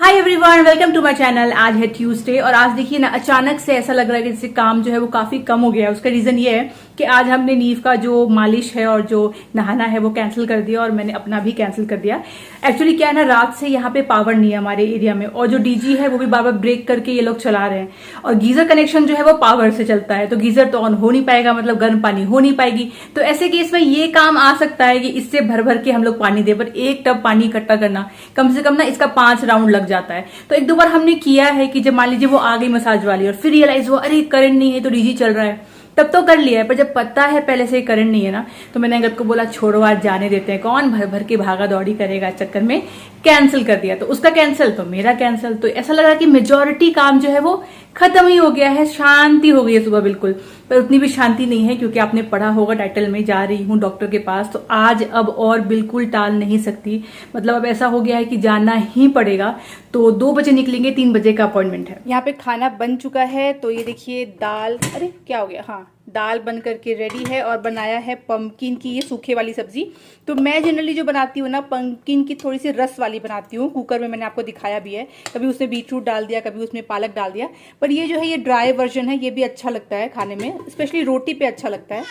Hi everyone, welcome to my channel. आज है Tuesday और आज देखिए ना, अचानक से ऐसा लग रहा है कि जैसे काम जो है वो काफी कम हो गया है। उसका रीजन ये है कि आज हमने नीव का जो मालिश है और जो नहाना है वो कैंसिल कर दिया और मैंने अपना भी कैंसिल कर दिया। एक्चुअली क्या है ना, रात से यहाँ पे पावर नहीं है हमारे एरिया में और जो डीजी है वो भी बार बार ब्रेक करके ये लोग चला रहे हैं और गीजर कनेक्शन जो है वो पावर से चलता है, तो गीजर तो ऑन हो नहीं पाएगा, मतलब गर्म पानी हो नहीं पाएगी। तो ऐसे केस में ये काम आ सकता है कि इससे भर भर के हम लोग पानी दे, पर एक टब पानी इकट्ठा करना कम से कम ना इसका 5 राउंड लग जाता है। तो एक दो बार हमने किया है कि जब मान लीजिए वो आ गई मसाज वाली और फिर रियलाइज हुआ अरे करंट नहीं है तो डीजी चल रहा है, तब तो कर लिया है। पर जब पता है पहले से ही करंट नहीं है ना, तो मैंने अंगद को बोला छोड़ो आज जाने देते हैं, कौन भर भर के भागा दौड़ी करेगा, चक्कर में कैंसिल कर दिया। तो उसका कैंसिल तो मेरा कैंसिल। तो ऐसा लगा कि मेजोरिटी काम जो है वो खत्म ही हो गया है, शांति हो गई है सुबह बिल्कुल। पर उतनी भी शांति नहीं है क्योंकि आपने पढ़ा होगा टाइटल में, जा रही हूँ डॉक्टर के पास। तो आज अब और बिल्कुल टाल नहीं सकती, मतलब अब ऐसा हो गया है कि जाना ही पड़ेगा। तो 2 बजे निकलेंगे, 3 बजे का अपॉइंटमेंट है। यहाँ पे खाना बन चुका है, तो ये देखिए दाल, अरे क्या हो गया, हाँ दाल बन करके रेडी है और बनाया है पंपकिन की ये सूखे वाली सब्जी। तो मैं जनरली जो बनाती हूँ ना, पंपकिन की थोड़ी सी रस वाली बनाती हूँ। कुकर में मैंने आपको दिखाया भी है, कभी उसमें बीटरूट डाल दिया, कभी उसमें पालक डाल दिया। पर ये जो है ये ड्राई वर्जन है, ये भी अच्छा लगता है खाने में, स्पेशली रोटी पे अच्छा लगता है।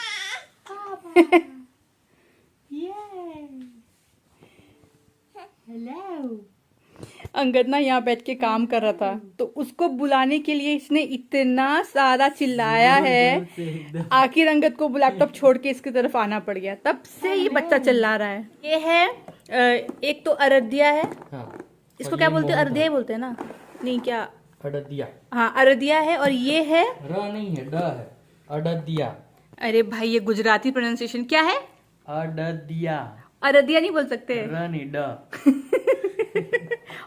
हेलो, अंगद ना यहाँ बैठ के काम कर रहा था, तो उसको बुलाने के लिए इसने इतना सारा चिल्लाया है, आखिर अंगद को लैपटॉप छोड़ के इसकी तरफ आना पड़ गया। तब से ये बच्चा चिल्ला रहा है। ये है एक तो अरदिया है, इसको क्या बोलते हैं, अरदिया ही बोलते हैं ना, नहीं क्या अड़दिया, हाँ अरदिया है। और ये है र नहीं है, ड है, अड़दिया। अरे भाई ये गुजराती प्रोनाउंसिएशन क्या है, अड़दिया, अरदिया नहीं बोल सकते। र नहीं, ड।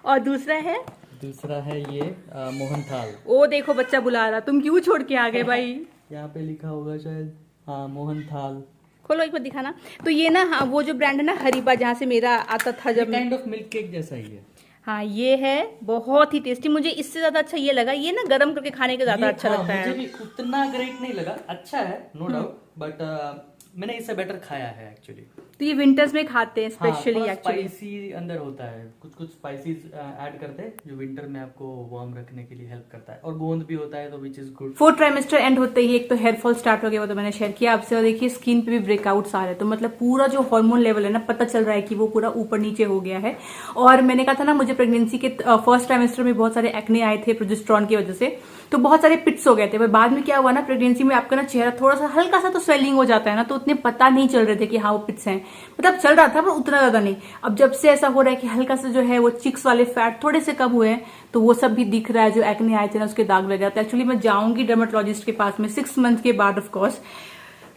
और दूसरा है ये मोहन थाल। ओ देखो बच्चा बुला रहा, तुम क्यों छोड़ के आ गए भाई। यहाँ पे लिखा होगा शायद, हाँ मोहन थाल। खोलो एक बार दिखाना। तो ये ना, हाँ वो जो ब्रांड है ना हरीबा, जहाँ से मेरा आता था जब, काइंड ऑफ मिल्क केक जैसा ही है। हाँ ये है बहुत ही टेस्टी। मुझे इससे ज्यादा अच्छा ये लगा, ये ना गरम करके खाने का ज्यादा अच्छा लगता है। मुझे भी उतना ग्रेट नहीं लगा, अच्छा है नो डाउट, बट मैंने इससे बेटर खाया है एक्चुअली। तो ये विंटर्स में खाते हैं स्पेशली। हाँ, एक्चुअली स्पाइसी अंदर होता है, कुछ स्पाइसीज ऐड करते हैं जो विंटर में आपको वार्म रखने के लिए हेल्प करता है, और गोंद भी होता है तो which is good. 4th trimester and होते ही एक तो हेयर फॉल स्टार्ट हो गया, वो तो मैंने शेयर किया आपसे। और देखिए स्किन पे भी ब्रेकआउट्स आ रहे हैं, तो मतलब पूरा जो हार्मोन लेवल है ना, पता चल रहा है कि वो पूरा ऊपर नीचे हो गया है। और मैंने कहा था ना, मुझे प्रेगनेंसी के 1st ट्राइमेस्टर में बहुत सारे एक्ने आए थे प्रोजेस्टेरॉन की वजह से, तो बहुत सारे पिट्स हो गए थे। पर बाद में क्या हुआ ना, प्रेगनेंसी में आपका ना चेहरा थोड़ा सा हल्का सा तो स्वेलिंग हो जाता है ना, तो उतने पता नहीं चल रहे थे कि हाँ वो पिट्स हैं, मतलब चल रहा था पर उतना ज्यादा नहीं। अब जब से ऐसा हो रहा है कि हल्का सा जो है वो चिक्स वाले फैट थोड़े से कम हुए हैं, तो वो सब भी दिख रहा है, जो एक्ने आए थे ना उसके दाग लग जाते हैं। एक्चुअली मैं जाऊंगी डर्मेटोलॉजिस्ट के पास में 6 मंथ के बाद, ऑफ कोर्स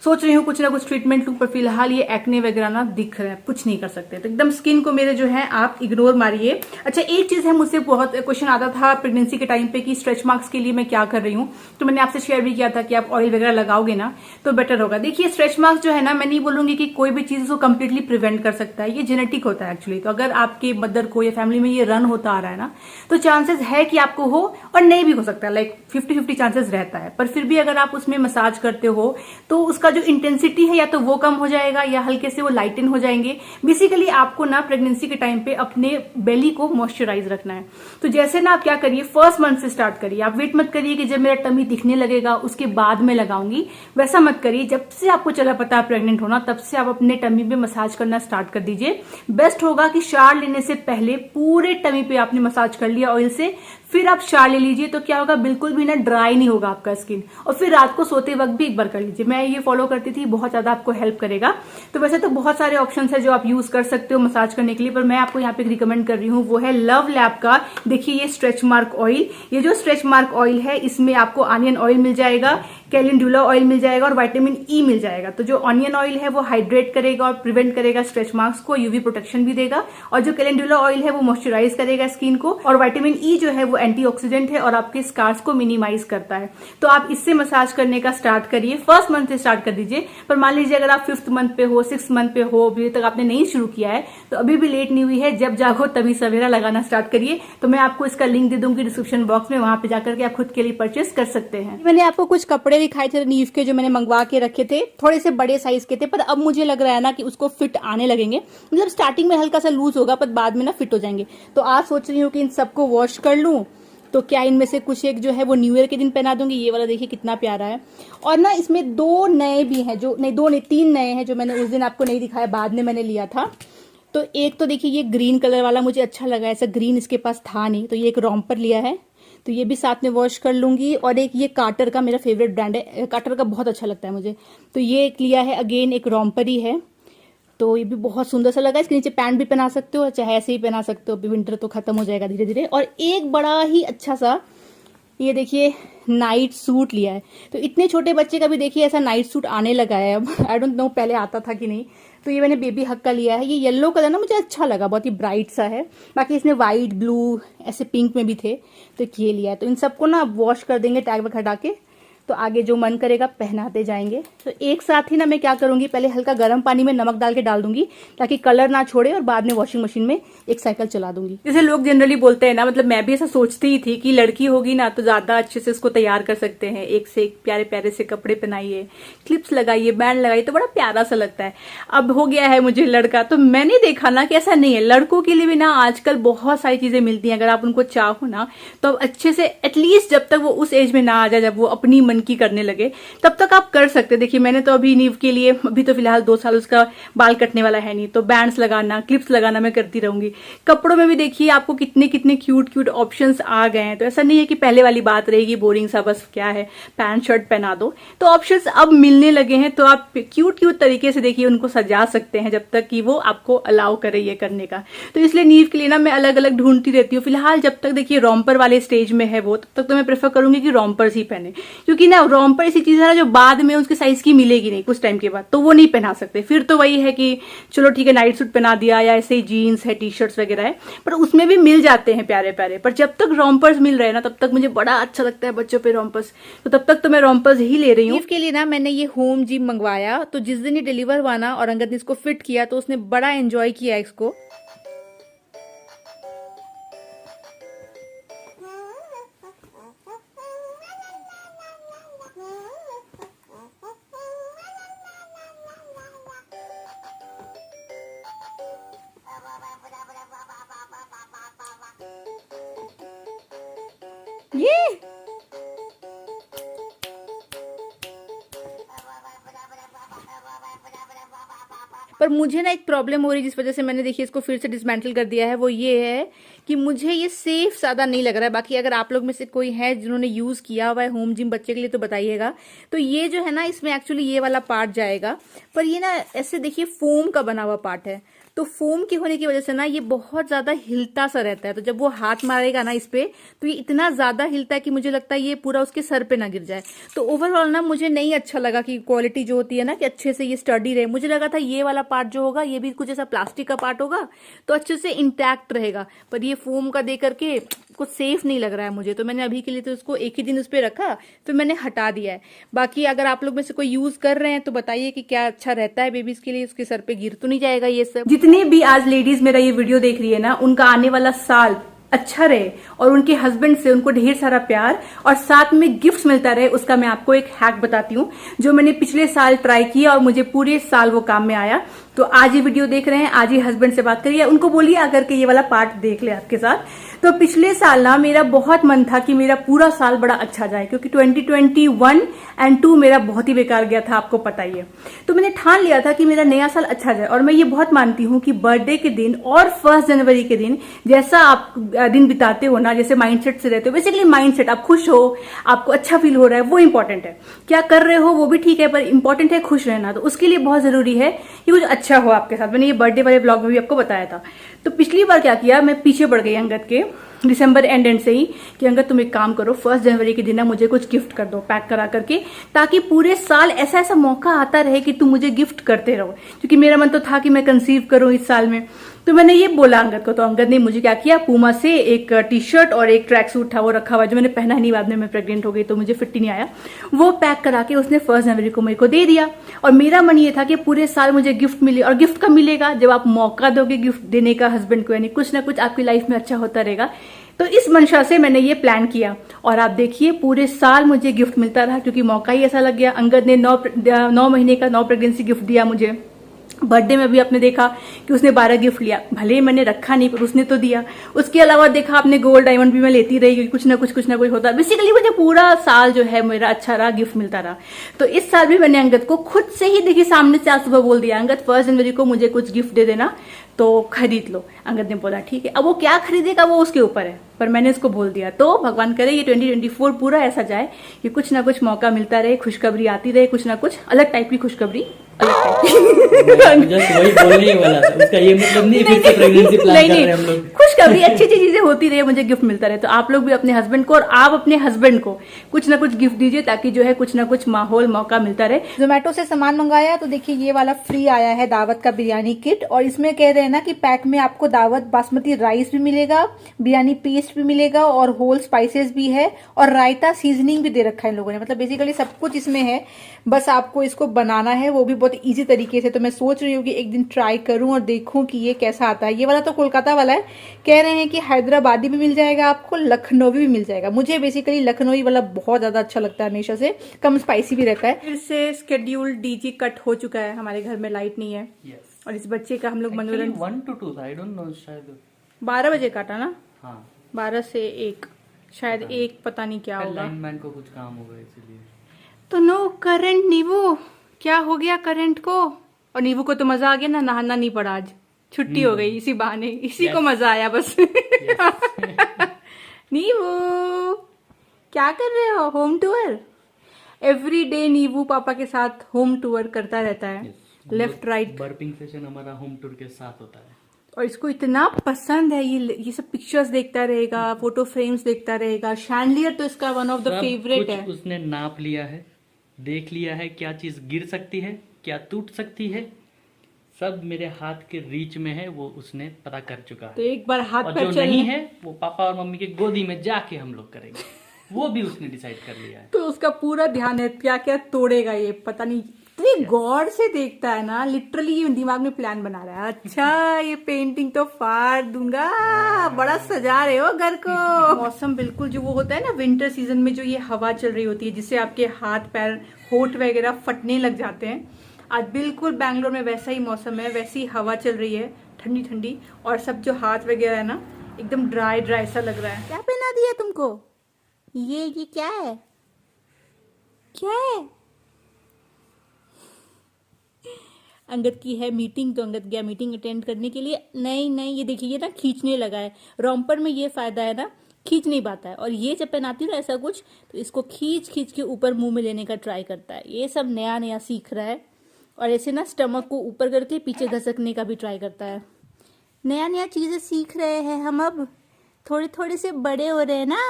सोच रही हूँ कुछ ना कुछ ट्रीटमेंट लूं, पर फिलहाल ये एक्ने वगैरह ना दिख रहा है, कुछ नहीं कर सकते। तो एकदम स्किन को मेरे जो है आप इग्नोर मारिए। अच्छा एक चीज है, मुझसे बहुत क्वेश्चन आता था प्रेगनेंसी के टाइम पे कि स्ट्रेच मार्क्स के लिए मैं क्या कर रही हूँ, तो मैंने आपसे शेयर भी किया था कि आप ऑयल वगैरह लगाओगे ना तो बेटर होगा। देखिए स्ट्रेच मार्क्स जो है ना, मैं नहीं बोलूंगी कि कोई भी चीज को कम्प्लीटली प्रिवेंट कर सकता है, ये जेनेटिक होता है एक्चुअली। तो अगर आपके मदर को या फैमिली में ये रन होता आ रहा है ना, तो चांसेस है कि आपको हो और नहीं भी हो सकता है, लाइक 50-50 चांसेस रहता है। पर फिर भी अगर आप उसमें मसाज करते हो तो उसका जो इंटेंसिटी है या तो वो कम हो जाएगा या हल्के से वो लाइटन हो जाएंगे। बेसिकली आपको ना प्रेगनेंसी के टाइम पे अपने बेली को मॉइस्चराइज रखना है। तो जैसे ना आप क्या करिए, 1st मंथ से स्टार्ट करिए। आप वेट मत करिए कि जब मेरा टमी दिखने लगेगा उसके बाद में लगाऊंगी, वैसा मत करिए। जब से आपको चला पता है प्रेग्नेंट होना, तब से आप अपने टमी पे मसाज करना स्टार्ट कर दीजिए। बेस्ट होगा कि शार लेने से पहले पूरे टमी पे आपने मसाज कर लिया ऑयल से, फिर आप शार ले लीजिए। तो क्या होगा, बिल्कुल भी ना ड्राई नहीं होगा आपका स्किन। और फिर रात को सोते वक्त भी एक बार कर लीजिए। मैं ये फॉलो करती थी, बहुत ज्यादा आपको हेल्प करेगा। तो वैसे तो बहुत सारे ऑप्शंस है जो आप यूज कर सकते हो मसाज करने के लिए, पर मैं आपको यहाँ पे रिकमेंड कर रही हूँ, वो है लव लैब का। देखिए ये स्ट्रेच मार्क ऑयल, ये जो स्ट्रेच मार्क ऑयल है इसमें आपको ऑनियन ऑयल मिल जाएगा, कैलेंडुला ऑयल मिल जाएगा और विटामिन ई मिल जाएगा। तो जो ऑनियन ऑयल है वो हाइड्रेट करेगा और प्रिवेंट करेगा स्ट्रेच मार्क्स को, यूवी प्रोटेक्शन भी देगा। और जो कैलेंडुला ऑयल है वो मॉइस्चराइज करेगा स्किन को, और विटामिन ई जो है वो एंटीऑक्सीडेंट है और आपके स्कार्स को मिनिमाइज करता है। तो आप इससे मसाज करने का स्टार्ट करिए, 1st मंथ से स्टार्ट कर दीजिए। पर मान लीजिए अगर आप 5th मंथ पे हो, 6th मंथ पे हो, अभी तक आपने नहीं शुरू किया है, तो अभी भी लेट नहीं हुई है। जब जागो तभी सवेरा लगाना स्टार्ट करिए। तो मैं आपको इसका लिंक दे दूंगी डिस्क्रिप्शन बॉक्स में, वहां पे जाकर के आप खुद के लिए परचेस कर सकते हैं। मैंने आपको कुछ कपड़े कपड़े दिखाए थे नीव के जो मैंने मंगवा के रखे थे, थोड़े से बड़े साइज के थे, पर अब मुझे लग रहा है ना कि उसको फिट आने लगेंगे। मतलब स्टार्टिंग में हल्का सा लूज होगा पर बाद में ना फिट हो जाएंगे। तो आज सोच रही हूँ कि इन सबको वॉश कर लूँ, तो क्या इनमें से कुछ एक जो है वो न्यू ईयर के दिन पहना दूंगी। ये वाला देखिए कितना प्यारा है। और ना इसमें 2 नए भी हैं, जो नहीं 2 नहीं 3 नए हैं जो मैंने उस दिन आपको नहीं दिखाया, बाद में मैंने लिया था। तो एक तो देखिए ये ग्रीन कलर वाला मुझे अच्छा लगा, ऐसा ग्रीन इसके पास था नहीं, तो ये एक रॉम्पर लिया है, तो ये भी साथ में वॉश कर लूंगी। और एक ये कार्टर का मेरा फेवरेट ब्रांड है, कार्टर का बहुत अच्छा लगता है मुझे, तो ये एक लिया है, अगेन एक रॉम्पर ही है, तो ये भी बहुत सुंदर सा लगा। इसके नीचे पैंट भी पहना सकते हो, चाहे ऐसे ही पहना सकते हो, अभी विंटर तो खत्म हो जाएगा धीरे धीरे। और एक बड़ा ही अच्छा सा ये देखिए नाइट सूट लिया है, तो इतने छोटे बच्चे का भी देखिए ऐसा नाइट सूट आने लगा है अब। आई डोंट नो पहले आता था कि नहीं। तो ये मैंने बेबी हक का लिया है, ये येलो कलर ना मुझे अच्छा लगा, बहुत ही ब्राइट सा है। बाकी इसमें व्हाइट ब्लू ऐसे पिंक में भी थे, तो ये लिया है। तो इन सबको ना वॉश कर देंगे टैग वैग हटा के, तो आगे जो मन करेगा पहनाते जाएंगे। तो एक साथ ही ना मैं क्या करूंगी, पहले हल्का गर्म पानी में नमक डाल के डाल दूंगी ताकि कलर ना छोड़े, और बाद में वॉशिंग मशीन में एक साइकिल चला दूंगी। जैसे लोग जनरली बोलते हैं ना, मतलब मैं भी ऐसा सोचती ही थी कि लड़की होगी ना तो ज्यादा अच्छे से उसको तैयार कर सकते हैं, एक से एक प्यारे प्यारे से कपड़े पहनाइए, क्लिप्स लगाइए, बैंड लगाइए, तो बड़ा प्यारा सा लगता है। अब हो गया है मुझे लड़का, तो मैंने देखा ना कि ऐसा नहीं है। लड़कों के लिए भी ना आजकल बहुत सारी चीजें मिलती हैं, अगर आप उनको चाहो ना तो अच्छे से, एटलीस्ट जब तक वो उस एज में ना आ जाए जब वो अपनी मन की करने लगे, तब तक आप कर सकते। देखिए मैंने तो अभी नीव के लिए, अभी तो फिलहाल 2 साल उसका बाल कटने वाला है नहीं, तो बैंड्स लगाना, क्लिप्स लगाना मैं करती रहूंगी। कपड़ों में भी देखिए आपको कितने कितने क्यूट क्यूट ऑप्शंस आ गए हैं, तो ऐसा नहीं है कि पहले वाली बात रहेगी बोरिंग सा, बस क्या है पैंट शर्ट पहना दो। तो ऑप्शंस अब मिलने लगे हैं, तो आप क्यूट क्यूट तरीके से देखिए उनको सजा सकते हैं, जब तक कि वो आपको अलाउ करे ये करने का। तो इसलिए नीव के लिए ना मैं अलग अलग ढूंढती रहती हूँ। फिलहाल जब तक देखिए रॉम्पर वाले स्टेज में है वो, तब तक तो मैं प्रेफर करूंगी कि रॉम्पर्स ही पहने, क्योंकि ना रॉम्पर ऐसी चीज है ना जो बाद में उसके साइज की मिलेगी नहीं कुछ टाइम के बाद, तो वो नहीं पहना सकते। फिर तो वही है कि चलो ठीक है नाइट सूट पहना दिया, या ऐसे ही जीन्स है, टी शर्ट्स वगैरह है, पर उसमें भी मिल जाते हैं प्यारे प्यारे। पर जब तक रॉम्पर्स मिल रहे हैं ना, तब तक मुझे बड़ा अच्छा लगता है बच्चों पे रॉम्पर्स, तो तब तक तो मैं रॉम्पर्स ही ले रही हूँ। के लिए ना मैंने ये होम जिम मंगवाया, तो जिस दिन ये डिलीवर हुआ ना और अंगद ने इसको फिट किया, तो उसने बड़ा एंजॉय किया इसको। ये पर मुझे ना एक प्रॉब्लम हो रही है जिस वजह से मैंने देखिए इसको फिर से डिसमेंटल कर दिया है, वो ये है कि मुझे ये सेफ ज्यादा नहीं लग रहा है। बाकी अगर आप लोग में से कोई है जिन्होंने यूज किया हुआ है होम जिम बच्चे के लिए तो बताइएगा। तो ये जो है ना इसमें एक्चुअली ये वाला पार्ट जाएगा, पर ये ना ऐसे देखिए फोम का बना हुआ पार्ट है, तो फोम के होने की वजह से ना ये बहुत ज्यादा हिलता सा रहता है। तो जब वो हाथ मारेगा ना इस पे, तो ये इतना ज्यादा हिलता है कि मुझे लगता है ये पूरा उसके सर पे ना गिर जाए। तो ओवरऑल ना मुझे नहीं अच्छा लगा कि क्वालिटी जो होती है ना कि अच्छे से ये स्टडी रहे। मुझे लगा था ये वाला पार्ट जो होगा ये भी कुछ ऐसा प्लास्टिक का पार्ट होगा तो अच्छे से इंटैक्ट रहेगा, पर ये फोम का दे करके कुछ सेफ नहीं लग रहा है मुझे। तो मैंने अभी के लिए तो उसको एक ही दिन उस पर रखा, फिर मैंने हटा दिया है। बाकी अगर आप लोग में से कोई यूज कर रहे हैं तो बताइए कि क्या अच्छा रहता है बेबीज के लिए, उसके सर पे गिर तो नहीं जाएगा ये सब। जितने भी आज लेडीज मेरा ये वीडियो देख रही है ना, उनका आने वाला साल अच्छा रहे और उनके हस्बैंड से उनको ढेर सारा प्यार और साथ में गिफ्ट्स मिलता रहे, उसका मैं आपको एक हैक बताती हूँ जो मैंने पिछले साल ट्राई किया और मुझे पूरे साल वो काम में आया। तो आज ये वीडियो देख रहे हैं, आज ही हस्बैंड से बात करिए, उनको बोलिए आकर के ये वाला पार्ट देख ले आपके साथ। तो पिछले साल ना मेरा बहुत मन था कि मेरा पूरा साल बड़ा अच्छा जाए, क्योंकि 2021 एंड 2 मेरा बहुत ही बेकार गया था, आपको पता ही है। तो मैंने ठान लिया था कि मेरा नया साल अच्छा जाए, और मैं ये बहुत मानती हूँ कि बर्थडे के दिन और 1 जनवरी के दिन जैसा आप दिन बिताते हो ना, जैसे माइंडसेट से रहते हो, बेसिकली माइंडसेट, आप खुश हो, आपको अच्छा फील हो रहा है, वो इंपॉर्टेंट है। क्या कर रहे हो वो भी ठीक है, पर इंपॉर्टेंट है खुश रहना। तो उसके लिए बहुत जरूरी है कि कुछ अच्छा हो आपके साथ। मैंने ये बर्थडे वाले व्लॉग में भी आपको बताया था। तो पिछली बार क्या किया, मैं पीछे पड़ गई अंगद के दिसंबर एंड से ही कि अंगद तुम एक काम करो, 1 जनवरी के दिन ना मुझे कुछ गिफ्ट कर दो पैक करा करके, ताकि पूरे साल ऐसा ऐसा मौका आता रहे कि तुम मुझे गिफ्ट करते रहो। क्योंकि मेरा मन तो था कि मैं कंसीव करूं इस साल में। तो मैंने ये बोला अंगद को, तो अंगद ने मुझे क्या किया, पूमा से एक टी शर्ट और एक ट्रैक सूट था वो रखा हुआ, जो मैंने पहना नहीं, बाद में मैं प्रेग्नेंट हो गई तो मुझे फिट ही नहीं आया, वो पैक करा के उसने 1 जनवरी को मेरे को दे दिया। और मेरा मन ये था कि पूरे साल मुझे गिफ्ट मिले, और गिफ्ट कब मिलेगा, जब आप मौका दोगे गिफ्ट देने का हस्बैंड को, यानी कुछ ना कुछ आपकी लाइफ में अच्छा होता रहेगा। तो इस मंशा से मैंने ये प्लान किया और आप देखिए पूरे साल मुझे गिफ्ट मिलता रहा क्योंकि मौका ही ऐसा लग गया। अंगद ने 9 महीने का 9 प्रेगनेंसी गिफ्ट दिया मुझे। बर्थडे में भी आपने देखा कि उसने 12 गिफ्ट लिया, भले ही मैंने रखा नहीं पर उसने तो दिया। उसके अलावा देखा आपने गोल्ड डायमंड भी मैं लेती रही क्योंकि कुछ ना कुछ होता। बेसिकली मुझे पूरा साल जो है मेरा अच्छा रहा, गिफ्ट मिलता रहा। तो इस साल भी मैंने अंगद को खुद से ही देखिए सामने से आज सुबह बोल दिया, अंगद 1 जनवरी को मुझे कुछ गिफ्ट दे देना तो खरीद लो। अंगद ने बोला ठीक है। अब वो क्या खरीदेगा वो उसके ऊपर है, पर मैंने उसको बोल दिया। तो भगवान करे ये 2024 पूरा ऐसा जाए कि कुछ ना कुछ मौका मिलता रहे, खुशखबरी आती रहे, कुछ ना कुछ अलग टाइप की खुशखबरी, अलग टाइप की। जस्ट वही बोलने ही वाला था, उसका ये मतलब नहीं फिर से प्रेगनेंसी प्लान कर रहे हैं हम लोग। खुशखबरी अच्छी अच्छी चीजें होती रहे, मुझे गिफ्ट मिलता रहे। तो आप लोग भी अपने हस्बैंड को और आप अपने हस्बैंड को कुछ ना कुछ गिफ्ट दीजिए ताकि जो है कुछ ना कुछ माहौल मौका मिलता रहे। जोमेटो से सामान मंगाया तो देखिए ये वाला फ्री आया है दावत का बिरयानी किट, और इसमें कह रहे हैं ना कि पैक में आपको दावत बासमती राइस भी मिलेगा, बिरयानी पेस्ट भी मिलेगा और होल स्पाइसेस भी है और रायता सीजनिंग भी दे रखा है इन लोगों ने। मतलब बेसिकली सब कुछ इसमें है, बस आपको इसको बनाना है, वो भी बहुत इजी तरीके से। तो मैं सोच रही हूँ कि एक दिन ट्राई करूं और देखूं कि ये कैसा आता है। ये वाला तो कोलकाता वाला है, कह रहे हैं कि हैदराबादी भी मिल जाएगा आपको, लखनवी भी मिल जाएगा। मुझे बेसिकली लखनवी वाला बहुत ज्यादा अच्छा लगता है, हमेशा से कम स्पाइसी भी रहता है। फिर से स्केड्यूल डीजी कट हो चुका है, हमारे घर में लाइट नहीं है। Yes. और इस बच्चे का हम लोग मनोरंजन 1 to 2 था, आई डोंट नो, शायद 12 बजे काटा ना, हाँ 12 से 1 शायद 1 पता नहीं क्या होगा। लाइनमैन को कुछ काम होगा इसीलिए। तो नो करंट। नींबू क्या हो गया करंट को? और नींबू को तो मजा आ गया ना, नहाना नहीं पड़ा, आज छुट्टी हो गई इसी बहाने, इसी को मजा आया बस। नींबू क्या कर रहे हो? होम टूर एवरी डे नींबू पापा के साथ होम टूर करता रहता है, लेफ्ट राइट। बर्पिंग सेशन हमारा होम टूर के साथ होता है और इसको इतना पसंद है, ये सब पिक्चर्स देखता रहेगा, फोटो फ्रेम्स देखता रहेगा। शैंडलियर तो इसका one of the sub favourite कुछ है। उसने नाप लिया है, देख लिया है क्या चीज गिर सकती है, क्या टूट सकती है, सब मेरे हाथ के रीच में है, वो उसने पता कर चुका तो है। एक बार हाथ और पैर जो नहीं चलने है वो पापा और मम्मी के गोदी में जाके हम लोग करेंगे, वो भी उसने डिसाइड कर लिया है। तो उसका पूरा ध्यान है क्या क्या तोड़ेगा ये, पता नहीं इतनी गौर से देखता है ना, लिटरली ये दिमाग में प्लान बना रहा है। अच्छा ये पेंटिंग तो फाड़ दूंगा, बड़ा सजा रहे हो घर को। मौसम बिल्कुल जो वो होता है ना विंटर सीजन में, जो ये हवा चल रही होती है जिससे आपके हाथ पैर होठ वगैरह फटने लग जाते हैं, आज बिल्कुल बैंगलोर में वैसा ही मौसम है, वैसी हवा चल रही है ठंडी ठंडी, और सब जो हाथ वगैरह है ना एकदम ड्राई ड्राई सा लग रहा है। क्या पहना दिया तुमको? ये क्या है? क्या है? अंगद की है मीटिंग, तो अंगद गया मीटिंग अटेंड करने के लिए। नहीं ये देखिए ये ना खींचने लगा है। रोम्पर में ये फायदा है ना, खींच नहीं पाता है। और ये जब पहनाती हूँ ना ऐसा कुछ, तो इसको खींच के ऊपर मुंह में लेने का ट्राई करता है। ये सब नया सीख रहा है। और ऐसे ना स्टमक को ऊपर करके पीछे घसकने का भी ट्राई करता है। नया चीजें सीख रहे हैं हम, अब थोड़े से बड़े हो रहे हैं ना।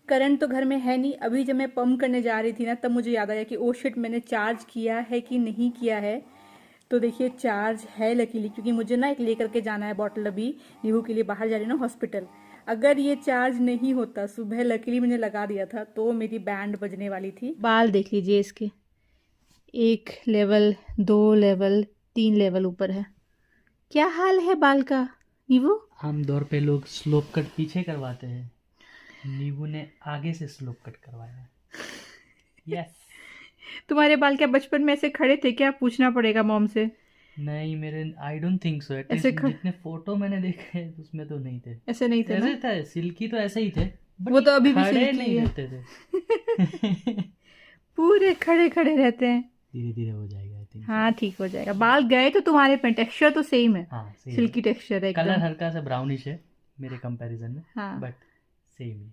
करंट तो घर में है नहीं। अभी जब मैं पंप करने जा रही थी ना, तब मुझे याद आया कि ओ शिट, मैंने चार्ज किया है कि नहीं किया है। तो देखिए चार्ज है लकीली, क्योंकि मुझे ना एक लेकर के जाना है बॉटल, अभी नींबू के लिए बाहर जा रही ना हॉस्पिटल। अगर ये चार्ज नहीं होता, सुबह लकीली मैंने लगा दिया था, तो मेरी बैंड बजने वाली थी। बाल देख लीजिए इसके, 1 लेवल 2 लेवल 3 लेवल ऊपर है। क्या हाल है बाल का नींबू? आमतौर पे लोग स्लोप कट पीछे करवाते हैं, नींबू ने आगे से स्लोप कट करवाया है। यस। तुम्हारे बाल क्या बचपन में ऐसे खड़े थे क्या? पूछना पड़ेगा मॉम से। नहीं मेरे, आई डोंट थिंक सो, ऐसे जितने फोटो मैंने देखे हैं उसमें तो नहीं थे। ऐसे नहीं थे ना? ऐसे था, सिल्की तो ऐसे ही थे, वो तो अभी भी खड़े सिल्की नहीं है। रहते थे। पूरे खड़े रहते हैं। धीरे धीरे हो जाएगा आई थिंक। हाँ ठीक हो जाएगा। बाल गए तो तुम्हारे पे टेक्सचर तो सेम है, हाँ same सिल्की टेक्सचर है कलर एकदम। हल्का सा ब्राउनिश है मेरे कंपैरिजन में, हाँ। बट सेम ही।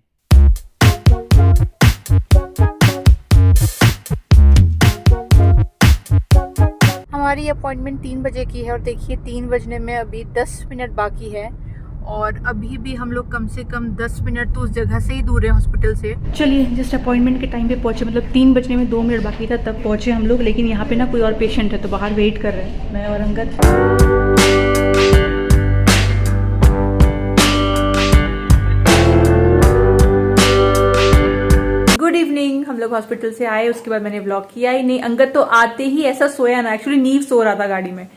हमारी अपॉइंटमेंट 3 बजे की है और देखिए 3 बजने में अभी 10 मिनट बाकी है, और अभी भी हम लोग कम से कम 10 मिनट तो उस जगह से ही दूर है हॉस्पिटल से। चलिए जस्ट अपॉइंटमेंट के टाइम पे पहुंचे, मतलब 3 बजने में 2 मिनट बाकी था तब पहुंचे हम लोग। लेकिन यहाँ पे ना कोई और पेशेंट है तो बाहर वेट कर रहे हैं, मैं और अंगद। Good evening. हम लोग हॉस्पिटल से आए, उसके बाद मैंने व्लॉग किया ही नहीं। अंगद तो आते ही ऐसा सोया ना, एक्चुअली नींद सो रहा था गाड़ी में,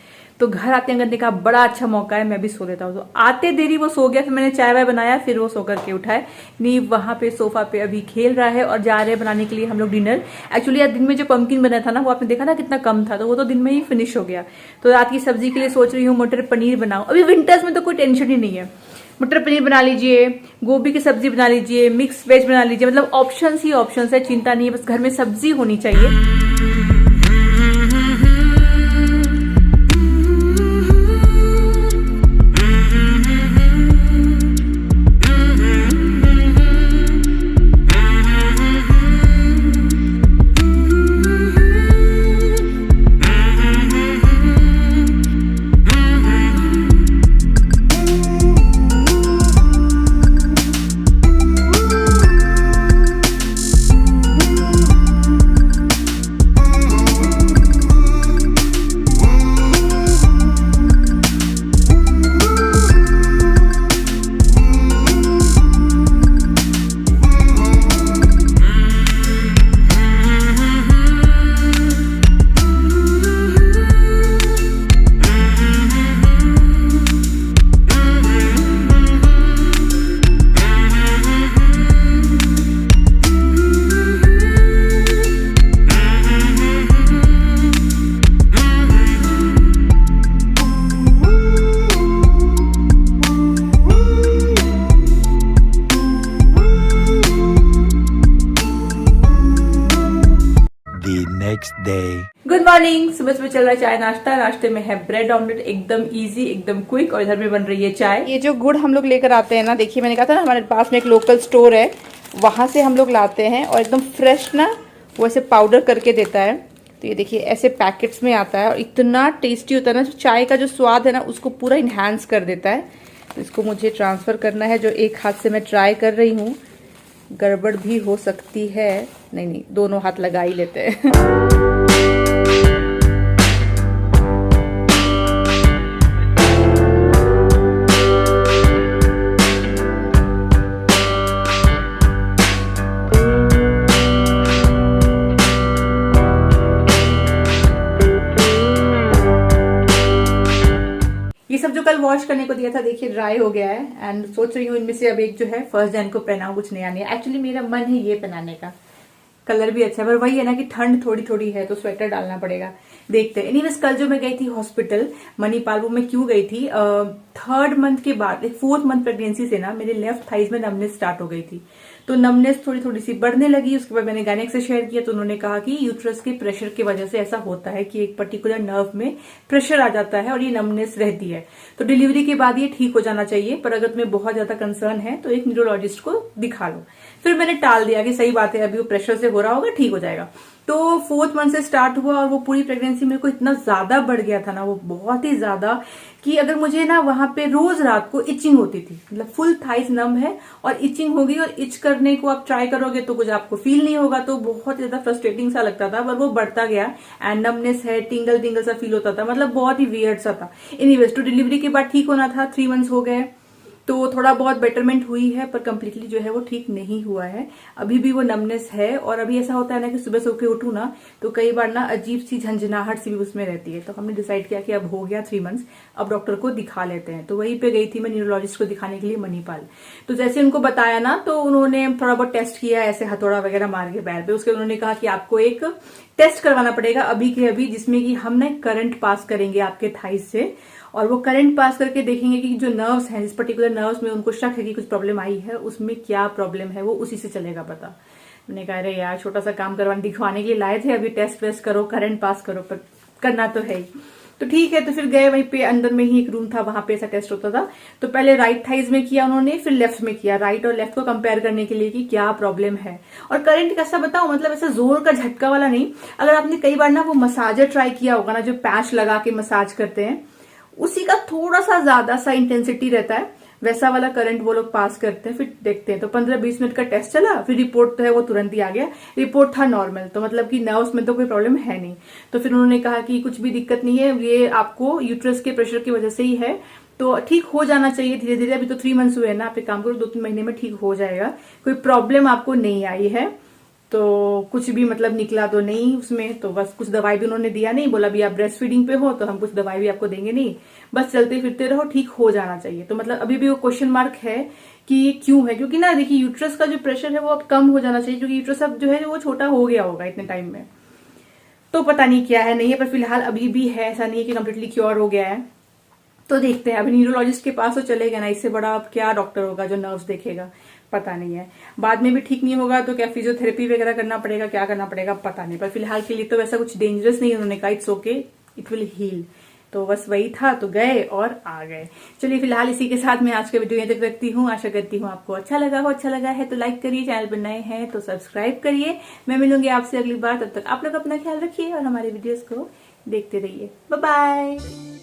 तो तो घर आते हैं करने का बड़ा अच्छा मौका है, मैं भी सो लेता हूँ। तो आते देरी वो सो गया, फिर मैंने चाय वाय बनाया, फिर वो सो करके उठाए। नी वहां पे सोफा पे अभी खेल रहा है और जा रहे हैं बनाने के लिए हम लोग डिनर। एक्चुअली आज दिन में जो पंपकिन बना था ना, वो आपने देखा ना कितना कम था, तो वो तो दिन में ही फिनिश हो गया। तो रात की सब्जी के लिए सोच रही हूँ मटर पनीर बनाऊं। अभी विंटर्स में तो कोई टेंशन ही नहीं है, मटर पनीर बना लीजिए, गोभी की सब्जी बना लीजिए, मिक्स वेज बना लीजिए, मतलब ऑप्शंस ही ऑप्शंस है, चिंता नहीं है, बस घर में सब्जी होनी चाहिए। Good morning. सुबह सुबह चल रहा है चाय नाश्ता। नाश्ते में है ब्रेड ऑमलेट, एकदम इजी, एकदम क्विक, और इधर में बन रही है चाय। ये जो गुड़ हम लोग लेकर आते हैं ना, देखिए मैंने कहा था ना हमारे पास में एक लोकल स्टोर है, वहां से हम लोग लाते हैं और एकदम फ्रेश ना वो ऐसे पाउडर करके देता है। तो ये देखिए ऐसे पैकेट्स में आता है और इतना टेस्टी होता है ना, चाय का जो स्वाद है ना उसको पूरा इन्हांस कर देता है। तो इसको मुझे ट्रांसफर करना है, जो एक हाथ से मैं ट्राई कर रही हूँ। गड़बड़ भी हो सकती है, नहीं दोनों हाथ लगा ही लेते हैं। ये सब जो कल वॉश करने को दिया था देखिए ड्राई हो गया है, एंड सोच रही हूँ इनमें से अब एक जो है फर्स्ट जैन को पहनाऊं, कुछ नया नया। एक्चुअली मेरा मन है ये पहनाने का, कलर भी अच्छा है, पर वही है ना कि ठंड थोड़ी थोड़ी है तो स्वेटर डालना पड़ेगा, देखते हैं। एनीवेज कल जो मैं गई थी हॉस्पिटल मणिपाल, वो मैं क्यों गई थी, 3rd मंथ के बाद 4th मंथ प्रेगनेंसी से ना मेरे लेफ्ट थाइज में नमनेस स्टार्ट हो गई थी। तो नमनेस थोड़ी थोड़ी सी बढ़ने लगी। उसके बाद मैंने गायनेक से शेयर किया, तो उन्होंने कहा कि यूट्रस के प्रेशर की वजह से ऐसा होता है कि एक पर्टिकुलर नर्व में प्रेशर आ जाता है और ये नमनेस रहती है। तो डिलीवरी के बाद ये ठीक हो जाना चाहिए, पर अगर तुम्हें बहुत ज्यादा कंसर्न है तो एक न्यूरोलॉजिस्ट को दिखा लो। फिर मैंने टाल दिया कि सही बात है, अभी वो प्रेशर से हो रहा होगा, ठीक हो जाएगा। तो 4th मंथ से स्टार्ट हुआ और वो पूरी प्रेगनेंसी मेरे को इतना ज्यादा बढ़ गया था ना, वो बहुत ही ज्यादा, कि अगर मुझे ना वहां पे रोज रात को इचिंग होती थी, मतलब फुल थाइस नम है और इचिंग होगी, और इच करने को आप ट्राई करोगे तो कुछ आपको फील नहीं होगा, तो बहुत ज्यादा फ्रस्ट्रेटिंग सा लगता था। पर वो बढ़ता गया एंड नमनेस है, टिंगल टिंगल सा फील होता था, मतलब बहुत ही वियर्ड सा था। एनीवेज तो डिलीवरी के बाद ठीक होना था, 3 मंथ्स हो गए तो थोड़ा बहुत बेटरमेंट हुई है, पर कंप्लीटली जो है वो ठीक नहीं हुआ है। अभी भी वो नमनेस है, और अभी ऐसा होता है ना कि सुबह सो के उठूं ना तो कई बार ना अजीब सी झंझनाहट सी भी उसमें रहती है। तो हमने डिसाइड किया कि अब हो गया 3 मंथ्स, अब डॉक्टर को दिखा लेते हैं। तो वहीं पे गई थी मैं न्यूरोलॉजिस्ट को दिखाने के लिए मणिपाल। तो जैसे उनको बताया ना, तो उन्होंने थोड़ा बहुत टेस्ट किया ऐसे हथौड़ा वगैरह मार के पैर पे। उसके उन्होंने कहा कि आपको एक टेस्ट करवाना पड़ेगा अभी के अभी, जिसमें कि हम ना करंट पास करेंगे आपके थाइस से, और वो करंट पास करके देखेंगे कि जो नर्व्स हैं, जिस पर्टिकुलर नर्व्स में उनको शक है कि कुछ प्रॉब्लम आई है, उसमें क्या प्रॉब्लम है, वो उसी से चलेगा पता। मैंने कहा अरे यार छोटा सा काम करवाने दिखवाने के लिए लाए थे, अभी टेस्ट वेस्ट करो, करंट पास करो, पर करना तो है ही। तो ठीक है, तो फिर गए, वहीं पे अंदर में ही एक रूम था, वहां पे ऐसा टेस्ट होता था। तो पहले राइट थाइज में किया उन्होंने, फिर लेफ्ट में किया, राइट और लेफ्ट को कंपेयर करने के लिए कि क्या प्रॉब्लम है। और करंट कैसा बताओ, मतलब ऐसा जोर का झटका वाला नहीं। अगर आपने कई बार ना वो मसाजर ट्राई किया होगा ना, जो पैच लगा के मसाज करते हैं, उसी का थोड़ा सा ज्यादा सा इंटेंसिटी रहता है, वैसा वाला करंट वो लोग पास करते हैं। फिर देखते हैं, तो 15-20 मिनट का टेस्ट चला, फिर रिपोर्ट तो है वो तुरंत ही आ गया, रिपोर्ट था नॉर्मल, तो मतलब कि नर्व्स में तो कोई प्रॉब्लम है नहीं। तो फिर उन्होंने कहा कि कुछ भी दिक्कत नहीं है, ये आपको यूट्रस के प्रेशर की वजह से ही है, तो ठीक हो जाना चाहिए धीरे धीरे। अभी तो 3 मंथ्स हुए ना, आप एक काम करो 2-3 महीने में ठीक हो जाएगा, कोई प्रॉब्लम आपको नहीं आई है। तो कुछ भी मतलब निकला तो नहीं उसमें, तो बस कुछ दवाई भी उन्होंने दिया नहीं, बोला भी आप ब्रेस्ट फीडिंग पे हो तो हम कुछ दवाई भी आपको देंगे नहीं, बस चलते फिरते रहो, ठीक हो जाना चाहिए। तो मतलब अभी भी वो क्वेश्चन मार्क है कि ये क्यों है, क्योंकि ना देखिए यूट्रस का जो प्रेशर है वो अब कम हो जाना चाहिए, क्योंकि यूट्रस अब जो है वो छोटा हो गया होगा इतने टाइम में। तो पता नहीं क्या है नहीं है, पर फिलहाल अभी भी है, ऐसा नहीं है कि कम्प्लीटली क्योर हो गया है। तो देखते हैं, अभी न्यूरोलॉजिस्ट के पास तो चले गए ना, इससे बड़ा अब क्या डॉक्टर होगा जो नर्व्स देखेगा, पता नहीं है। बाद में भी ठीक नहीं होगा तो क्या फिजियोथेरेपी वगैरह करना पड़ेगा, क्या करना पड़ेगा पता नहीं, पर फिलहाल के लिए तो वैसा कुछ डेंजरस नहीं, उन्होंने कहा it's okay, it will heal. तो बस वही था, तो गए और आ गए। चलिए फिलहाल इसी के साथ मैं आज का वीडियो यहीं तक रखती हूँ। आशा करती हूँ आपको अच्छा लगा हो, अच्छा लगा है तो लाइक करिए, चैनल पर नए हैं तो सब्सक्राइब करिए। मैं मिलूंगी आपसे अगली बार, तब तक आप लोग अपना ख्याल रखिए और हमारे वीडियोस को देखते रहिए। Bye bye.